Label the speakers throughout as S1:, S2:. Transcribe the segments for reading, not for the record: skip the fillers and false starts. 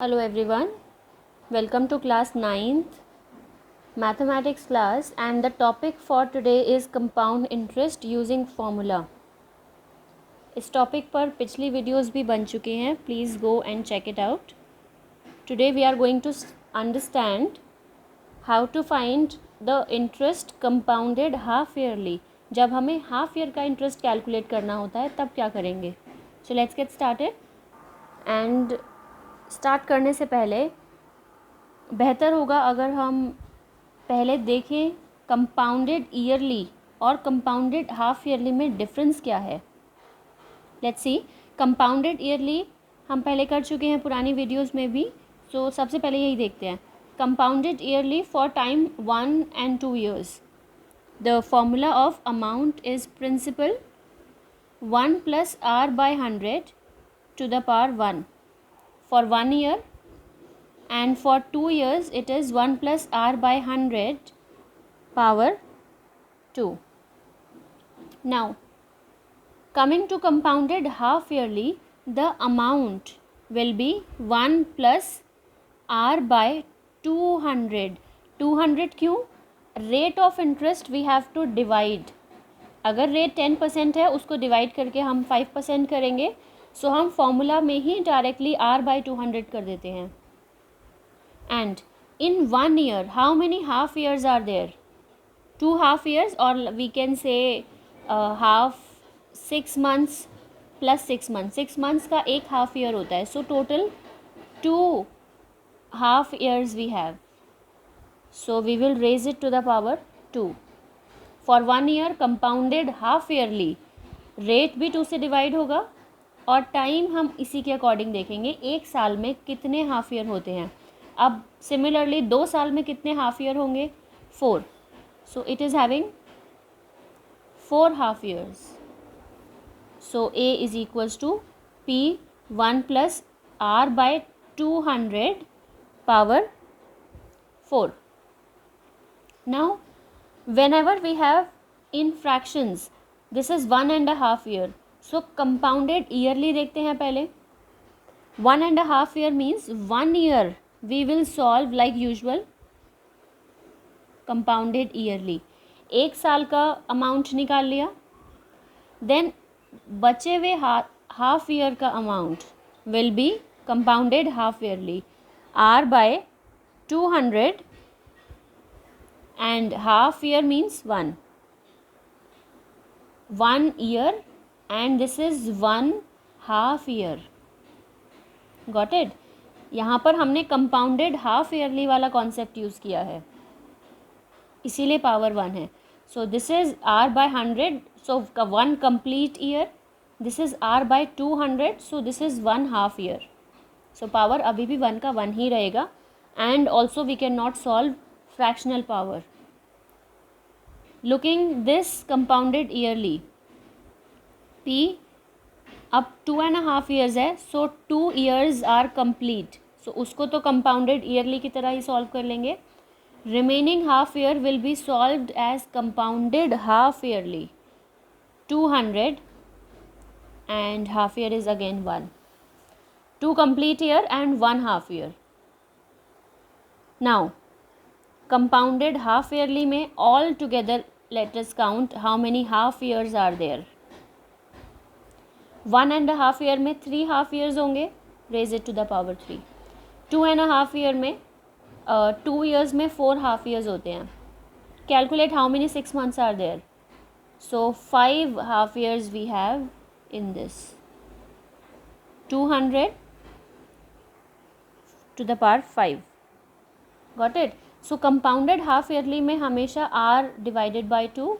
S1: Hello everyone, welcome to class 9th mathematics class, and the topic for today is compound interest using formula. इस topic पर पिछली videos भी बन चुके हैं, please go and check it out. Today we are going to understand how to find the interest compounded half yearly. जब हमें half year का इंटरेस्ट कैलकुलेट करना होता है तब क्या करेंगे. So let's get started. And start करने से पहले बेहतर होगा अगर हम पहले देखें कंपाउंडेड ईयरली और कंपाउंडेड हाफ ईयरली में डिफरेंस क्या है. Let's see. कंपाउंडेड ईयरली हम पहले कर चुके हैं पुरानी वीडियोस में भी, सो सबसे पहले यही देखते हैं. Compounded yearly for time 1 and 2 years. The formula of amount is principal 1 + r/100 to the power 1 for 1 year, and for 2 years it is 1 + r/100 power 2. Now coming to compounded half yearly, the amount will be 1 + r/200. 200 क्यों? Rate of interest we have to divide. अगर rate 10% है उसको divide करके हम 5% करेंगे, सो हम formula में ही directly r/200 कर देते हैं. And in 1 year how many half years are there? 2 half years, और we can say half 6 months + 6 months. 6 months का एक हाफ ईयर होता है, so total 2 half years we have. So we will raise it to the power 2. For 1 year compounded half yearly rate भी 2 से divide होगा और time हम इसी के अकॉर्डिंग देखेंगे. एक साल में कितने हाफ ईयर होते हैं. अब सिमिलरली 2 साल में कितने हाफ ईयर होंगे? 4. So it is having 4 half years. So A is equals to P 1 + r/200 power 4. Now whenever we have in fractions, this is 1.5 year. So compounded yearly देखते हैं पहले. 1.5 year means 1 year we will solve like usual compounded yearly. एक साल का amount निकाल लिया, then बचे हुए हाफ ईयर का amount will be compounded half yearly r/200 and half year means 1 year and this is 1 half year. Got it? यहाँ पर हमने कंपाउंडेड हाफ ईयरली वाला कॉन्सेप्ट यूज़ किया है, इसीलिए पावर 1 है. So this is r/100, so 1 complete year. This is r/200, so this is 1 half year. So power अभी भी 1 का 1 ही रहेगा. And also we can not solve fractional power. Looking this compounded yearly, P अब 2.5 years है, so 2 years are complete. So उसको तो compounded yearly की तरह ही सॉल्व कर लेंगे. Remaining half year will be solved as compounded half yearly 200 and half year is again 1. 2 complete year and 1 half year. Now compounded half yearly में all together let us count how many half years are there. 1.5 year में 3 half years होंगे, raise it to the power 3. 2.5 year में 2 years में 4 half years होते हैं. Calculate how many 6 months are there. So 5 half years we have in this. 200 to the power 5. Got it? So compounded half yearly में हमेशा r divided by 2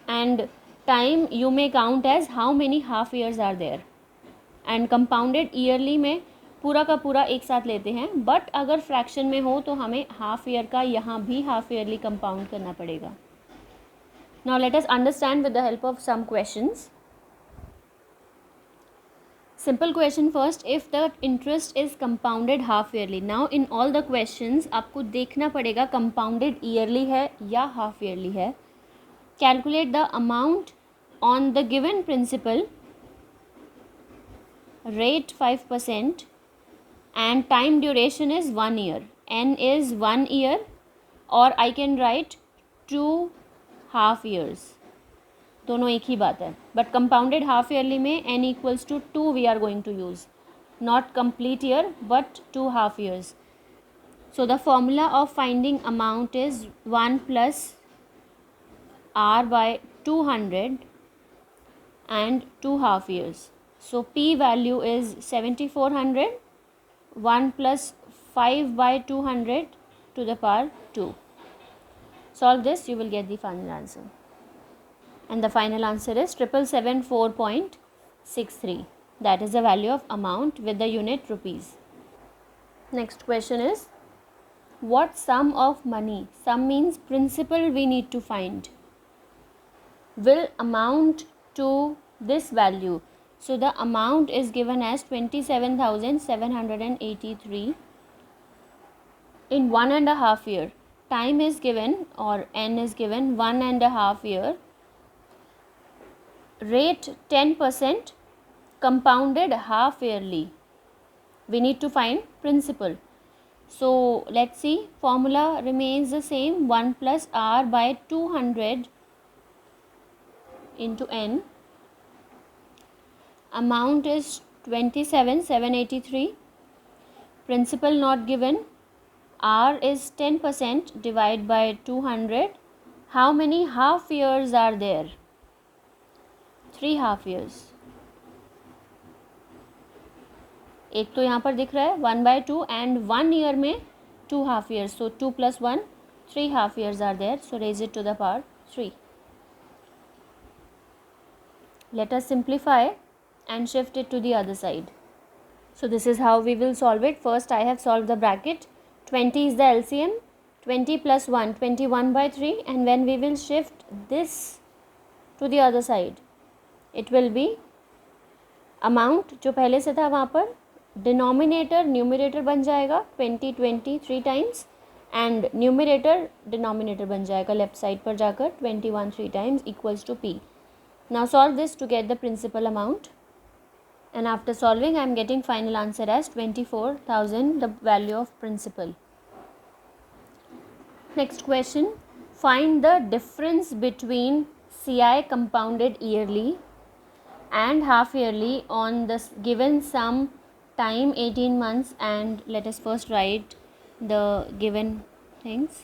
S1: and time you may count as how many half years are there. And compounded yearly में पूरा का पूरा एक साथ लेते हैं, बट अगर फ्रैक्शन में हो तो हमें हाफ ईयर का यहाँ भी हाफ ईयरली कंपाउंड करना पड़ेगा. Now let us understand with the help of some questions. Simple question first. If the interest is compounded half yearly. Now in all the questions आपको देखना पड़ेगा कंपाउंडेड ईयरली है या हाफ ईयरली है. Calculate the amount on the given principal, rate 5%, and time duration is 1 year. N is 1 year, or I can write 2 half years. दोनों एक ही बात है, बट कंपाउंडेड हाफ ईयरली में n equals to 2 we are going to use, not complete year but 2 half years. So the formula of finding amount is 1 plus r by 200 and 2 half years. So p value is 7400, 1 plus 5 by 200 to the power 2. Solve this, you will get the final answer. And the final answer is 7774.63. That is the value of amount with the unit rupees. Next question is, what sum of money, sum means principal, we need to find, will amount to this value? So the amount is given as 27,783 in 1.5 year. Time is given, or n is given, 1.5 year. Rate 10%, compounded half yearly. We need to find principal. So let's see, formula remains the same, 1 plus r by 200 into n. Amount is 27,783. Principal not given. R is 10%, divide by 200. How many half years are there? 3 half years. एक तो यहाँ पर दिख रहा है 1/2 and 1 year में 2 half years. So 2 plus 1, 3 half years are there. So raise it to the power 3. Let us simplify and shift it to the other side. So this is how we will solve it. First I have solved the bracket. 20 is the LCM. 20 plus 1, 21/3, and when we will shift this to the other side, it will be amount जो पहले से था वहाँ पर, denominator numerator बन जाएगा 20 3 times, and numerator denominator बन जाएगा लेफ्ट साइड पर जाकर 21 3 times equals to p. Now solve this to get the principal amount, and after solving I am getting final answer as 24,000, the value of principal. Next question, find the difference between CI compounded yearly and half yearly on the given sum, time 18 months, and let us first write the given things.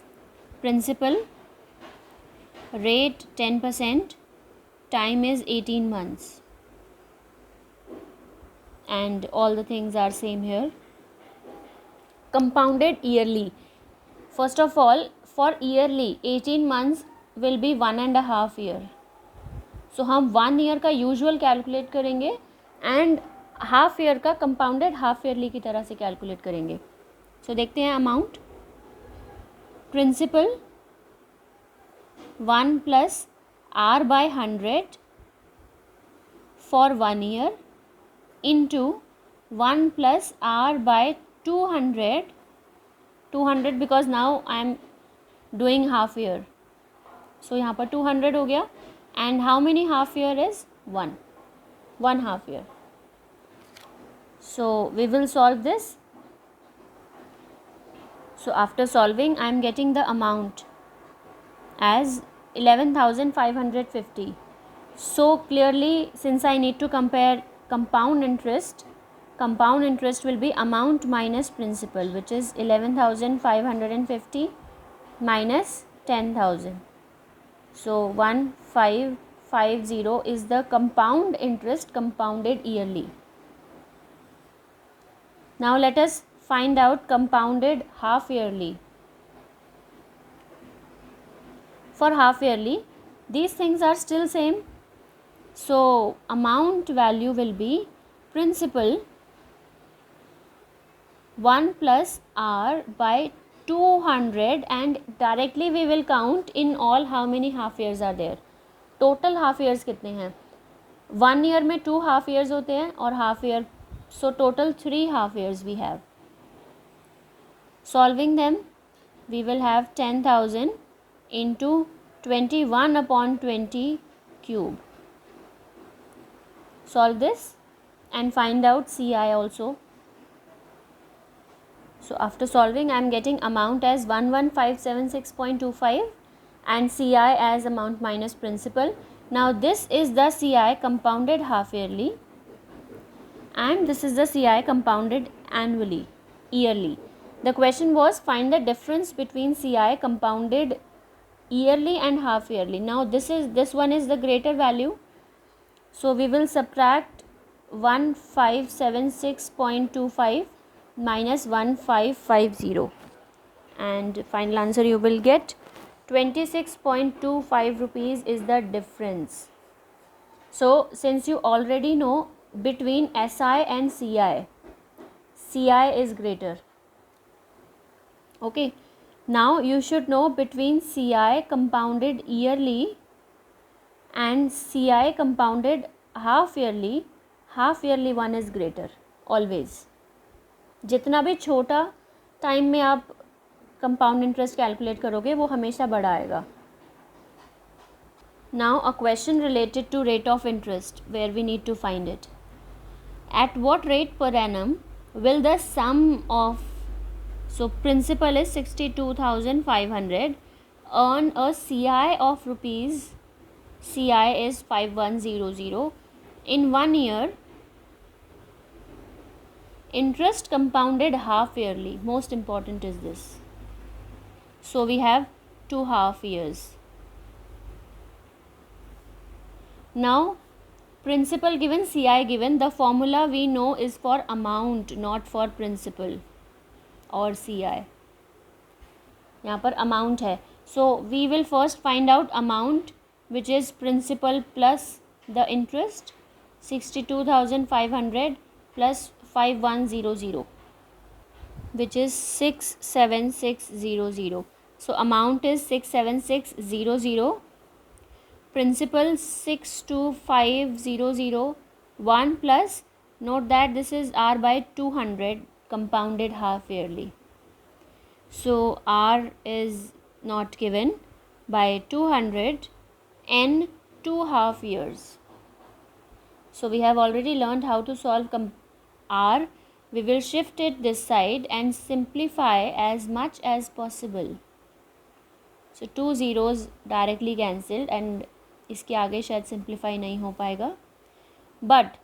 S1: Principal, rate 10%, time is 18 months, and all the things are same here. Compounded yearly, first of all for yearly 18 months will be 1.5 year. So हम 1 year का usual calculate करेंगे and half year का compounded half yearly की तरह से calculate करेंगे. So देखते हैं amount. Principal 1 plus r by 100 for 1 year into 1 plus r by 200 because now I am doing half year. So यहाँ पर 200 हो गया, and how many half year is 1 half year. So we will solve this. So after solving I am getting the amount as 11,550. So clearly, since I need to compare compound interest will be amount minus principal, which is 11,550 minus 10,000. So 1550 is the compound interest compounded yearly. Now let us find out compounded half yearly. For half yearly, these things are still same. So amount value will be principal 1 plus r by 200, and directly we will count in all how many half years are there. Total half years कितने हैं? 1 year में 2 half years होते हैं और half year, so total 3 half years we have. Solving them, we will have 10,000 into 21/20 cube. Solve this and find out CI also. So after solving, I am getting amount as 11576.25 and CI as amount minus principal. Now this is the CI compounded half yearly and this is the CI compounded yearly. The question was find the difference between CI compounded yearly and half yearly. Now this one is the greater value, so we will subtract 1576.25 minus 1550 and final answer you will get 26.25 rupees is the difference. So since you already know between SI and CI is greater. Okay, now you should know between CI compounded yearly and CI compounded half yearly one is greater always. जितना भी छोटा time में आप compound interest calculate करोगे वो हमेशा बड़ा आएगा. Now a question related to rate of interest where we need to find it. At what rate per annum will the sum of, so principal is 62,500, earn a CI of rupees, CI is 5100 in 1 year, interest compounded half yearly, most important is this. So we have 2 half years. Now principal given, CI given, the formula we know is for amount not for principal or CI. यहाँ पर amount है, so we will first find out amount which is principal plus the interest 62,500 plus 5100 which is 67600. So amount is 67600, principal 62500, 1 plus, note that this is R by 200 compounded half yearly. So R is not given, by 200 n 2 half years. So we have already learned how to solve R. We will shift it this side and simplify as much as possible. So 2 zeros directly cancelled and इसके आगे शायद simplify नहीं हो पाएगा. But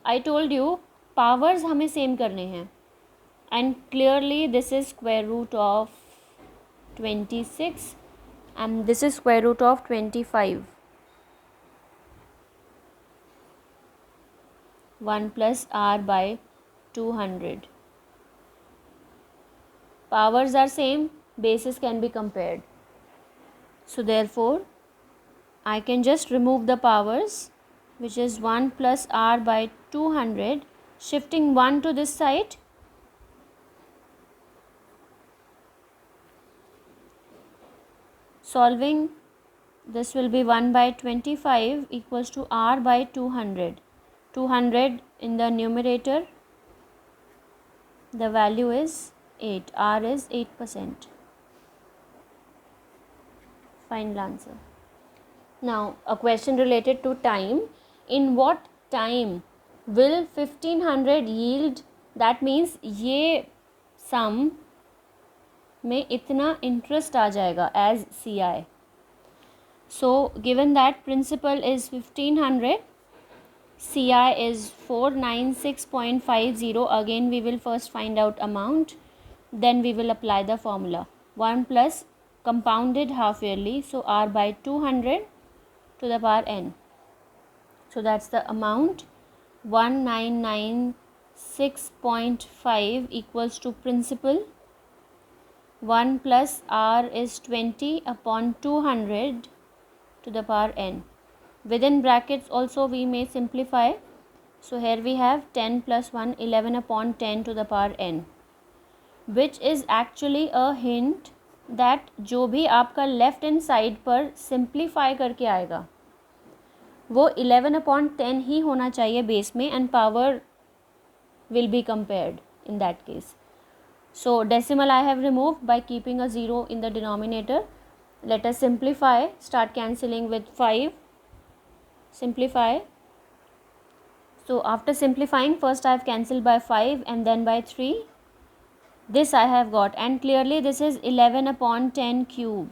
S1: I told you powers हमें same करने हैं and clearly this is square root of 26 and this is square root of 25. 1 plus R by 200. Powers are same, bases can be compared. So therefore, I can just remove the powers, which is 1 plus R by 200, shifting 1 to this side. Solving, this will be 1 by 25 equals to R by 200. 200 in the numerator, the value is 8, R is 8%. Final answer. Now a question related to time. In what time will 1500 yield, that means ये sum में इतना interest आ जाएगा as CI. So given that principal is 1500, CI is 496.50, again we will first find out amount, then we will apply the formula 1 plus compounded half yearly, so R by 200 to the power n. So that's the amount, 1996.5 equals to principal, 1 plus R is 20 upon 200 to the power n. Within brackets also we may simplify. So here we have 10 plus 1, 11 upon 10 to the power n, which is actually a hint that जो भी आपका left hand side पर simplify करके आएगा वो 11 upon 10 ही होना चाहिए base में, and power will be compared in that case. So decimal I have removed by keeping a 0 in the denominator. Let us simplify, start cancelling with 5. Simplify. So after simplifying, first I have cancelled by 5 and then by 3. This I have got, and clearly this is 11 upon 10 cube.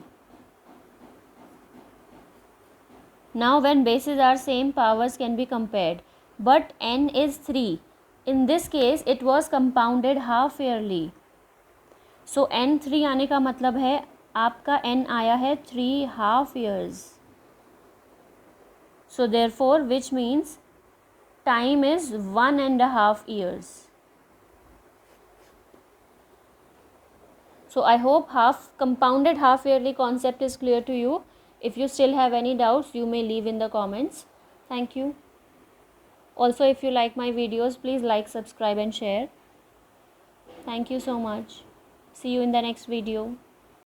S1: Now when bases are same, powers can be compared, but n is 3. In this case it was compounded half yearly. So n 3 आने का मतलब है आपका n आया है 3 half years. So therefore which means time is 1.5 years. So I hope compounded half yearly concept is clear to you. If you still have any doubts, you may leave in the comments. Thank you. Also, if you like my videos, please like, subscribe and share. Thank you so much. See you in the next video.